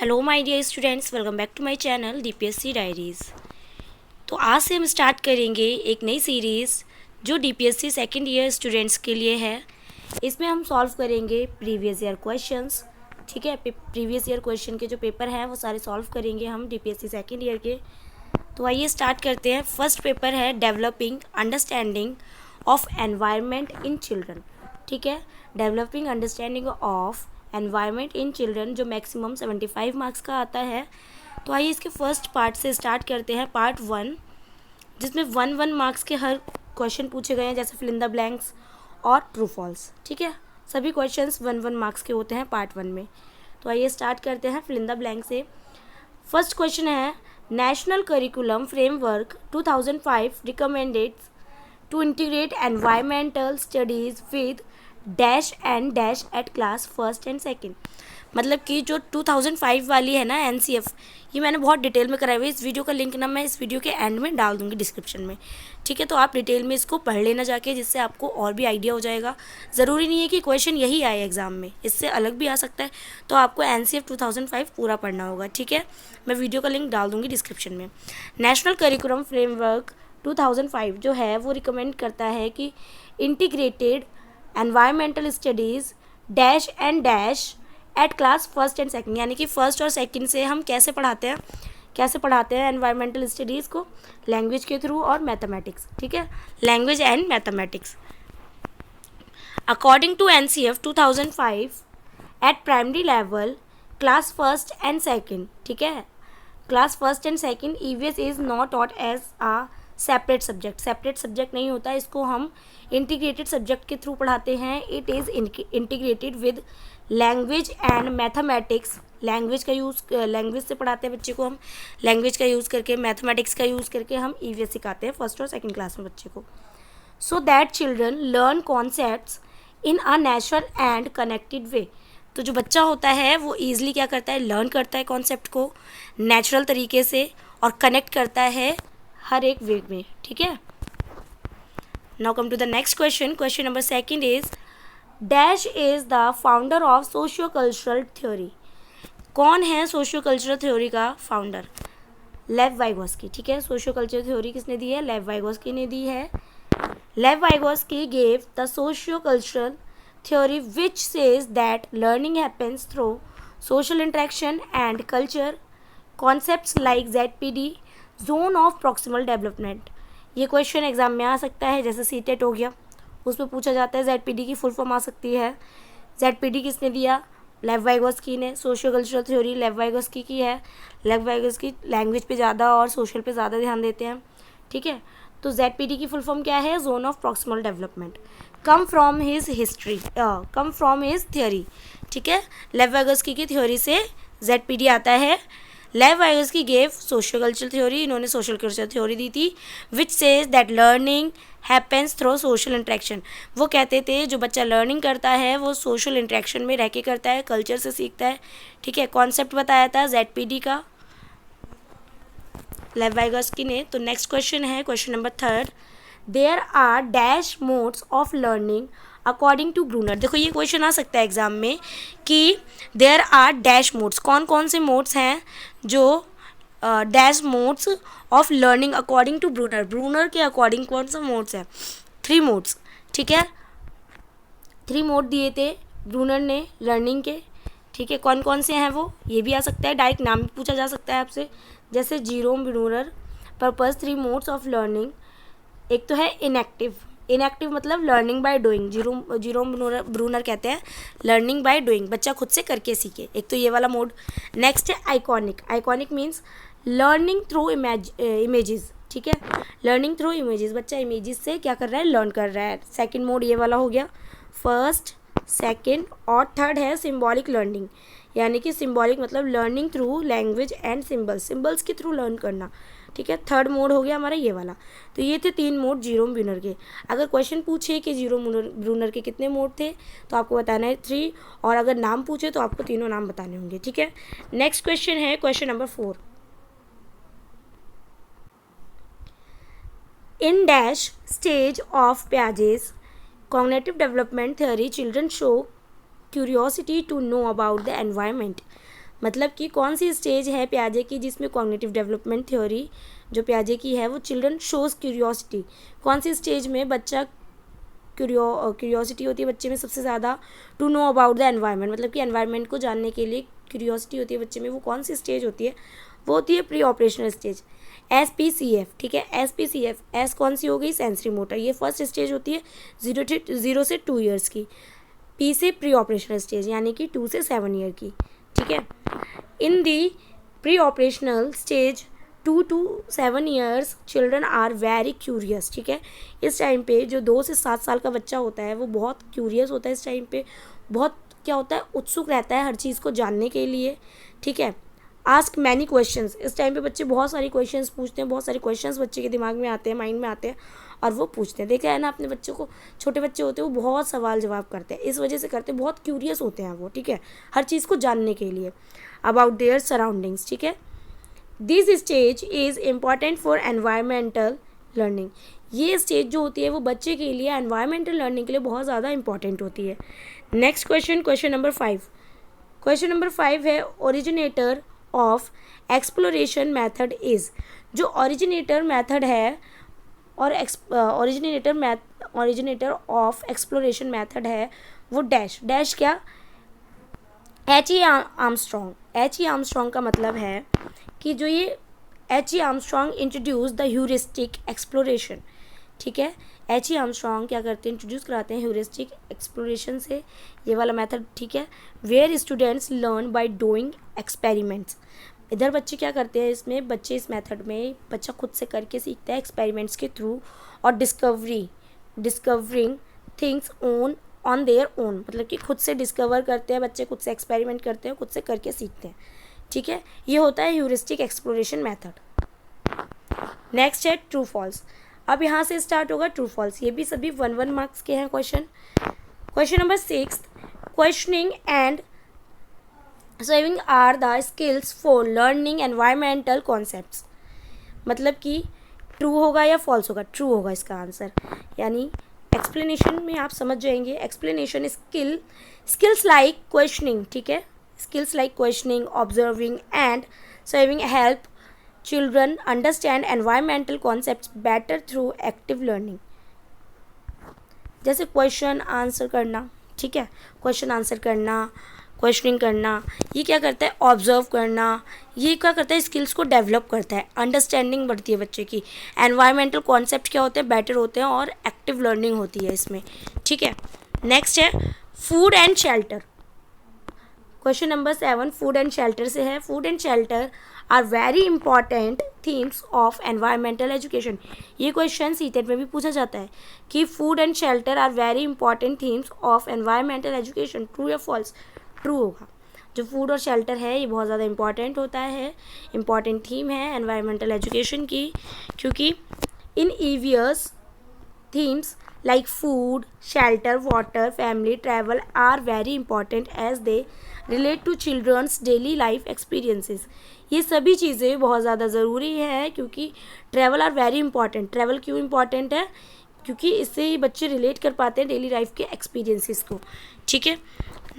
Hello my dear students, welcome back to my channel DPSC diaries. तो आज से हम स्टार्ट करेंगे एक नई सीरीज़ जो डीपीएससी सेकंड ईयर स्टूडेंट्स के लिए है। इसमें हम सॉल्व करेंगे प्रीवियस ईयर क्वेश्चंस। ठीक है, प्रीवियस ईयर क्वेश्चन के जो पेपर हैं वो सारे सॉल्व करेंगे हम डीपीएससी सेकंड ईयर के। तो आइए स्टार्ट करते हैं। फर्स्ट पेपर है developing understanding of environment in children. ठीक है, developing understanding of environment in children जो मैक्सिमम 75 मार्क्स का आता है। तो आइए इसके फर्स्ट पार्ट से स्टार्ट करते हैं, पार्ट 1, जिसमें 1 मार्क्स के हर क्वेश्चन पूछे गए हैं, जैसे फिल इन द ब्लैंक्स और ट्रू फॉल्स। ठीक है, सभी क्वेश्चंस 1 मार्क्स के होते हैं पार्ट 1 में। तो आइए स्टार्ट करते हैं फिल इन द ब्लैंक से। फर्स्ट क्वेश्चन है, national curriculum framework 2005 recommended to integrate environmental studies with dash and dash at class first and second. मतलब कि जो 2005 वाली है ना एनसीएफ, ये मैंने बहुत डिटेल में कराई हुई है। इस वीडियो का लिंक ना मैं इस वीडियो के एंड में डाल दूंगी डिस्क्रिप्शन में। ठीक है, तो आप डिटेल में इसको पढ़ लेना जाके, जिससे आपको और भी आइडिया हो जाएगा। ज़रूरी नहीं है कि क्वेश्चन यही आए एग्जाम में, इससे अलग भी आ सकता है। तो आपको एनसीएफ 2005 पूरा पढ़ना होगा। ठीक है, मैं वीडियो का लिंक डाल दूंगी डिस्क्रिप्शन में। नेशनल करिकुलम फ्रेमवर्क 2005 जो है वो रिकमेंड करता है कि integrated environmental studies dash and dash at class first and second, यानी कि फर्स्ट और सेकंड से हम कैसे पढ़ाते हैं एनवायरमेंटल स्टडीज़ को, लैंग्वेज के थ्रू और मैथमेटिक्स। ठीक है, language and mathematics. According to NCF 2005 at primary level class first and second, ठीक है, class first and second EVS is not taught as a separate subject नहीं होता, इसको हम इंटीग्रेटेड सब्जेक्ट के थ्रू पढ़ाते हैं। It is integrated with language and mathematics. Language से पढ़ाते हैं बच्चे को हम, लैंग्वेज का यूज़ करके, मैथमेटिक्स का यूज़ करके हम ईवीएस सिखाते हैं फर्स्ट और सेकंड क्लास में बच्चे को। So that children learn concepts in a natural and connected way. तो जो बच्चा होता है वो ईजिली क्या करता है, लर्न करता है कॉन्सेप्ट को नेचुरल तरीके से और कनेक्ट करता है हर एक वे में। ठीक है, now come to the next question. Question number second is dash is the founder of socio cultural theory. कौन है सोशियो कल्चरल थ्योरी का फाउंडर? Lev Vygotsky. ठीक है, सोशियो कल्चरल थ्योरी किसने दी है? लेव वाइगोस्की ने दी है। लेव Vygotsky gave the socio cultural theory which says that learning happens through social interaction and culture concepts like ZPD zone of proximal development। ये क्वेश्चन एग्जाम में आ सकता है, जैसे सीटेट हो गया, उसमें पूछा जाता है ZPD की फुल फॉर्म आ सकती है। ZPD किसने दिया? लेव वाइगोस्की ने। सोशियो कल्चरल थ्योरी लेव वाइगोस्की की है। लेव वाइगोस्की लैंग्वेज पे ज़्यादा और सोशल पे ज़्यादा ध्यान देते हैं। ठीक है, तो ZPD की फुल फॉर्म क्या है? Zone of proximal development. Come from his theory. ठीक है, लेव वाइगोस्की की थ्योरी से ZPD आता है। लेव Vygotsky gave socio cultural theory, इन्होंने सोशल कल्चरल थ्योरी दी थी। Which says that learning happens through social interaction. वो कहते थे जो बच्चा लर्निंग करता है वो सोशल इंट्रैक्शन में रह के करता है, कल्चर से सीखता है। ठीक है, कॉन्सेप्ट बताया था ZPD का लेव वाइगोस्की ने। तो नेक्स्ट क्वेश्चन है question number third, there are dash modes of learning according to Bruner. देखो ये क्वेश्चन आ सकता है एग्जाम में कि देयर आर डैश मोड्स, कौन कौन से मोड्स हैं जो dash modes of learning according to Bruner. Bruner के अकॉर्डिंग कौन सा मोड्स है? 3 मोड्स। ठीक है, 3 मोड दिए थे ब्रूनर ने लर्निंग के। ठीक है, कौन कौन से हैं वो, ये भी आ सकता है, डायरेक्ट नाम भी पूछा जा सकता है आपसे, जैसे Jerome Bruner purpose 3 modes of learning. एक तो है इनएक्टिव मतलब learning by doing. Jerome Bruner कहते हैं लर्निंग बाय डूइंग, बच्चा खुद से करके सीखे। एक तो ये वाला मोड। नेक्स्ट है iconic means learning through images. ठीक है, लर्निंग थ्रू इमेजेस, बच्चा इमेजेस से क्या कर रहा है, लर्न कर रहा है। सेकेंड मोड ये वाला हो गया, फर्स्ट, सेकेंड और थर्ड है सिम्बॉलिक लर्निंग, यानी कि सिम्बॉलिक मतलब learning through language and symbols के थ्रू लर्न करना। ठीक है, थर्ड मोड हो गया हमारा ये वाला। तो ये थे 3 मोड जीरोम ब्रूनर के। अगर क्वेश्चन पूछे कि जीरोम ब्रूनर के कितने मोड थे तो आपको बताना है 3, और अगर नाम पूछे तो आपको तीनों नाम बताने होंगे। ठीक है, नेक्स्ट क्वेश्चन है question number 4। In dash stage of Piaget's cognitive development theory children show curiosity to know about the environment। मतलब कि कौन सी स्टेज है पियाजे की जिसमें कॉग्निटिव डेवलपमेंट थ्योरी जो पियाजे की है वो चिल्ड्रन शोज़ क्यूरियोसिटी। कौन सी स्टेज में बच्चा क्यूरियोसिटी होती है बच्चे में सबसे ज़्यादा to know about the environment, मतलब कि एनवायरनमेंट को जानने के लिए क्यूरियोसिटी होती है बच्चे में, वो कौन सी स्टेज होती है? वो होती है प्री ऑपरेशनल स्टेज, SPCF। ठीक है, SPCF, एस कौन सी हो गई? Sensory motor. ये फर्स्ट स्टेज होती है 0 से 2 ईयर्स की। P से प्री ऑपरेशनल स्टेज यानी कि 2 से 7 ईयर की। ठीक है, in the pre operational stage 2 to 7 years children are very curious. ठीक है, इस टाइम पे जो 2 से 7 साल का बच्चा होता है वो बहुत क्यूरियस होता है। इस टाइम पे बहुत क्या होता है, उत्सुक रहता है हर चीज़ को जानने के लिए। ठीक है, आस्क मैनी क्वेश्चंस। इस टाइम पे बच्चे बहुत सारे क्वेश्चंस पूछते हैं, बहुत सारे क्वेश्चंस बच्चे के दिमाग में आते हैं, माइंड में आते हैं और वो पूछते हैं। देखा है ना अपने बच्चों को, छोटे बच्चे होते हैं वो बहुत सवाल जवाब करते हैं, इस वजह से करते हैं, बहुत क्यूरियस होते हैं वो। ठीक है, हर चीज़ को जानने के लिए अबाउट देयर सराउंडिंग्स। ठीक है, this stage is important for environmental learning. ये स्टेज जो होती है वो बच्चे के लिए एनवायरमेंटल लर्निंग के लिए बहुत ज़्यादा इंपॉर्टेंट होती है। Next question, question number 5। Question number 5 है originator of exploration method is. जो ओरिजिनेटर मेथड है और ओरिजिनेटर ऑफ एक्सप्लोरेशन मेथड है वो डैश डैश क्या? H.E. आर्मस्ट्रॉन्ग। H.E. आर्मस्ट्रॉन्ग का मतलब है कि जो ये H.E. Armstrong introduce the heuristic exploration. ठीक है, H.E. आर्मस्ट्रॉन्ग क्या करते हैं? इंट्रोड्यूस कराते हैं ह्यूरिस्टिक एक्सप्लोरेशन से ये वाला मेथड। ठीक है, where students learn by doing experiments. इधर बच्चे क्या करते हैं, इसमें बच्चे इस मेथड में बच्चा खुद से करके सीखता है एक्सपेरिमेंट्स के थ्रू और discovering things on their own, मतलब कि खुद से डिस्कवर करते हैं बच्चे, खुद से एक्सपेरिमेंट करते हैं, खुद से करके सीखते हैं। ठीक है, ये होता है ह्यूरिस्टिक एक्सप्लोरेशन मेथड। नेक्स्ट है ट्रू फॉल्स। अब यहाँ से स्टार्ट होगा ट्रू फॉल्स। ये भी सभी 1-1 मार्क्स के हैं question. Question number 6, questioning and solving are the skills for learning environmental concepts. मतलब कि ट्रू होगा या फॉल्स होगा? ट्रू होगा इसका आंसर। यानी एक्सप्लेनेशन में आप समझ जाएंगे, एक्सप्लेनेशन स्किल्स लाइक क्वेश्चनिंग। ठीक है, skills like questioning, observing and solving help children understand environmental concepts better through active learning. जैसे क्वेश्चन आंसर करना। ठीक है, क्वेश्चन आंसर करना, क्वेश्चनिंग करना, ये क्या करता है? ऑब्जर्व करना। ये क्या करता है? स्किल्स को डेवलप करता है, अंडरस्टैंडिंग बढ़ती है बच्चे की, एनवायरमेंटल कॉन्सेप्ट क्या होते हैं? बेटर होते हैं और एक्टिव लर्निंग होती है इसमें। ठीक है, नेक्स्ट है food and shelter. Question number 7 food and shelter से है। Food and shelter are very important themes of environmental education. ये क्वेश्चन सीटेट में भी पूछा जाता है कि food and shelter are very important themes of environmental education, true या फॉल्स? ट्रू होगा। जो फूड और शेल्टर है ये बहुत ज़्यादा इंपॉर्टेंट होता है, इंपॉर्टेंट थीम है एनवायरमेंटल एजुकेशन की, क्योंकि इन ईवियस themes like food, shelter, water, family, travel are very important as they relate to children's daily life experiences. ये सभी चीज़ें बहुत ज़्यादा ज़रूरी है क्योंकि travel are very important. Travel क्यों इंपॉर्टेंट है? क्योंकि इससे ही बच्चे रिलेट कर पाते हैं डेली लाइफ के एक्सपीरियंसेस को। ठीक है,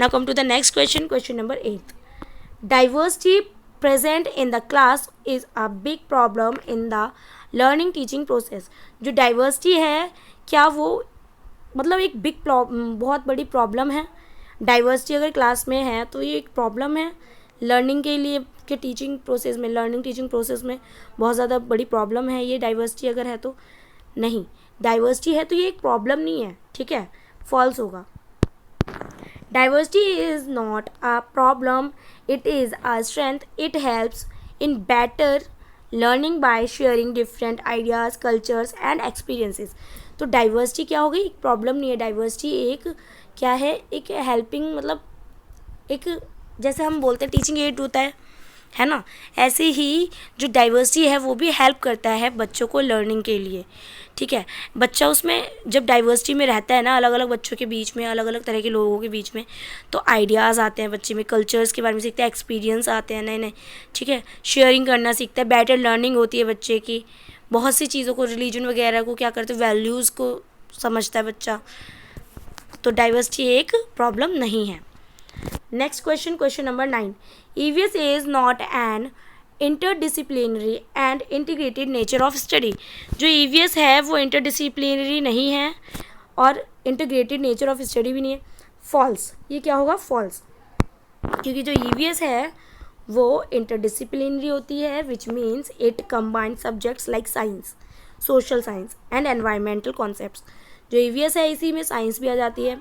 now come to the next question, question number 8। Diversity present in the class is a big problem in the learning teaching process. जो डाइवर्सिटी है क्या वो मतलब एक बहुत बड़ी प्रॉब्लम है? डाइवर्सिटी अगर क्लास में है तो ये एक प्रॉब्लम है लर्निंग के लिए के टीचिंग प्रोसेस में, लर्निंग टीचिंग प्रोसेस में बहुत ज़्यादा बड़ी प्रॉब्लम है ये डाइवर्सिटी अगर है तो? नहीं, डाइवर्सिटी है तो ये एक प्रॉब्लम नहीं है। ठीक है, फॉल्स होगा। Diversity is not a problem, it is a strength. It helps in better learning by sharing different ideas, cultures and experiences. तो डाइवर्सिटी क्या हो गई? एक प्रॉब्लम नहीं है। डाइवर्सिटी एक क्या है? एक हेल्पिंग, मतलब एक जैसे हम बोलते हैं टीचिंग एड होता है ना, ऐसे ही जो डाइवर्सिटी है वो भी हेल्प करता है बच्चों को लर्निंग के लिए। ठीक है, बच्चा उसमें जब डाइवर्सिटी में रहता है ना, अलग अलग बच्चों के बीच में, अलग अलग तरह के लोगों के बीच में, तो आइडियाज़ आते हैं बच्चे में, कल्चर्स के बारे में सीखता है, एक्सपीरियंस आते हैं नए नए। ठीक है, शेयरिंग करना सीखता है, बेटर लर्निंग होती है बच्चे की, बहुत सी चीज़ों को, रिलीजन वगैरह को क्या करते हैं, वैल्यूज़ को समझता है बच्चा। तो डाइवर्सिटी एक प्रॉब्लम नहीं है। Next question, question number 9, EVS is not an interdisciplinary and integrated nature of study. जो ईवीएस है वो इंटरडिसिप्लिनरी नहीं है और इंटीग्रेटेड नेचर ऑफ स्टडी भी नहीं है। फॉल्स, ये क्या होगा? फॉल्स, क्योंकि जो ईवीएस है वो इंटरडिसिप्लिनरी होती है, which means it combine subjects like science, social science and environmental concepts. जो ईवीएस है इसी में साइंस भी आ जाती है,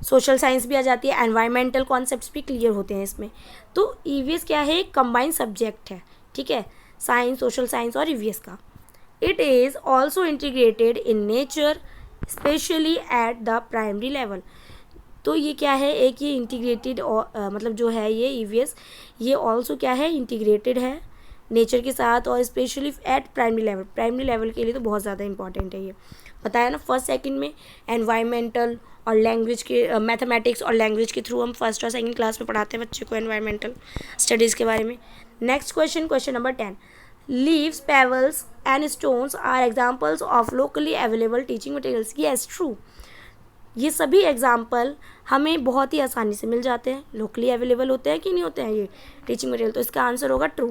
सोशल साइंस भी आ जाती है, एनवायरमेंटल कॉन्सेप्ट्स भी क्लियर होते हैं इसमें। तो ईवीएस क्या है? एक कंबाइंड सब्जेक्ट है, ठीक है, साइंस, सोशल साइंस और ईवीएस का। It is also integrated in nature specially at the primary level. तो ये क्या है? एक ये इंटीग्रेटेड मतलब जो है ये ईवीएस, ये ऑल्सो क्या है? इंटीग्रेटेड है नेचर के साथ और specially eight primary level. Primary level के लिए तो बहुत ज़्यादा इंपॉर्टेंट है ये, बताया ना फर्स्ट सेकंड में। एनवायरमेंटल और लैंग्वेज के मैथमेटिक्स और लैंग्वेज के थ्रू हम फर्स्ट और सेकंड क्लास में पढ़ाते हैं बच्चे को एनवायरमेंटल स्टडीज़ के बारे में। Next question, question number 10, leaves, pebbles and stones are examples of locally available teaching materials. Yes, true, ये सभी एग्जाम्पल हमें बहुत ही आसानी से मिल जाते हैं। लोकली अवेलेबल होते हैं कि नहीं होते हैं ये टीचिंग मटेरियल? तो इसका आंसर होगा true.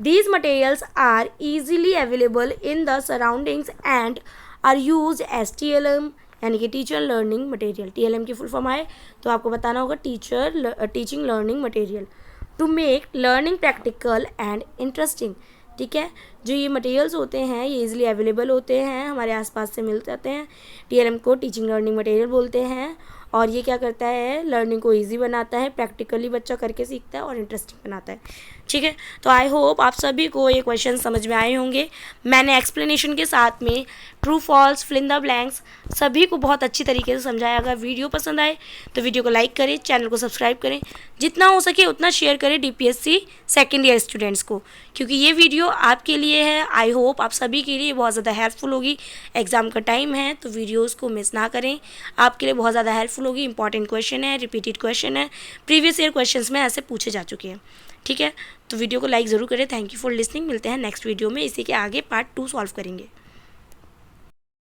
These materials are easily available in the surroundings and are used as TLM यानी कि टीचर लर्निंग मटेरियल। TLM की फुल फॉर्म आए तो आपको बताना होगा teaching learning material to make learning practical and interesting. ठीक है, जो ये मटेरियल्स होते हैं ये इजीली अवेलेबल होते हैं, हमारे आसपास से मिल जाते हैं। TLM को टीचिंग लर्निंग मटेरियल बोलते हैं और ये क्या करता है? लर्निंग को इजी बनाता है, प्रैक्टिकली बच्चा करके सीखता है और इंटरेस्टिंग बनाता है। ठीक है, तो आई होप आप सभी को ये क्वेश्चन समझ में आए होंगे। मैंने एक्सप्लेनेशन के साथ में true false, fill in the blanks सभी को बहुत अच्छी तरीके से समझाया। अगर वीडियो पसंद आए तो वीडियो को लाइक करें, चैनल को सब्सक्राइब करें, जितना हो सके उतना शेयर करें DPSC सेकेंड ईयर स्टूडेंट्स को, क्योंकि ये वीडियो आपके लिए है। आई होप आप सभी के लिए बहुत ज़्यादा हेल्पफुल होगी। एग्ज़ाम का टाइम है तो वीडियोज़ को मिस ना करें, आपके लिए बहुत ज़्यादा हेल्पफुल होगी। इंपॉर्टेंट क्वेश्चन है, रिपीटेड क्वेश्चन है, प्रीवियस ईयर क्वेश्चंस में ऐसे पूछे जा चुके हैं। ठीक है, तो वीडियो को लाइक ज़रूर करें। Thank you for listening. मिलते हैं नेक्स्ट वीडियो में, इसी के आगे पार्ट 2 सॉल्व करेंगे।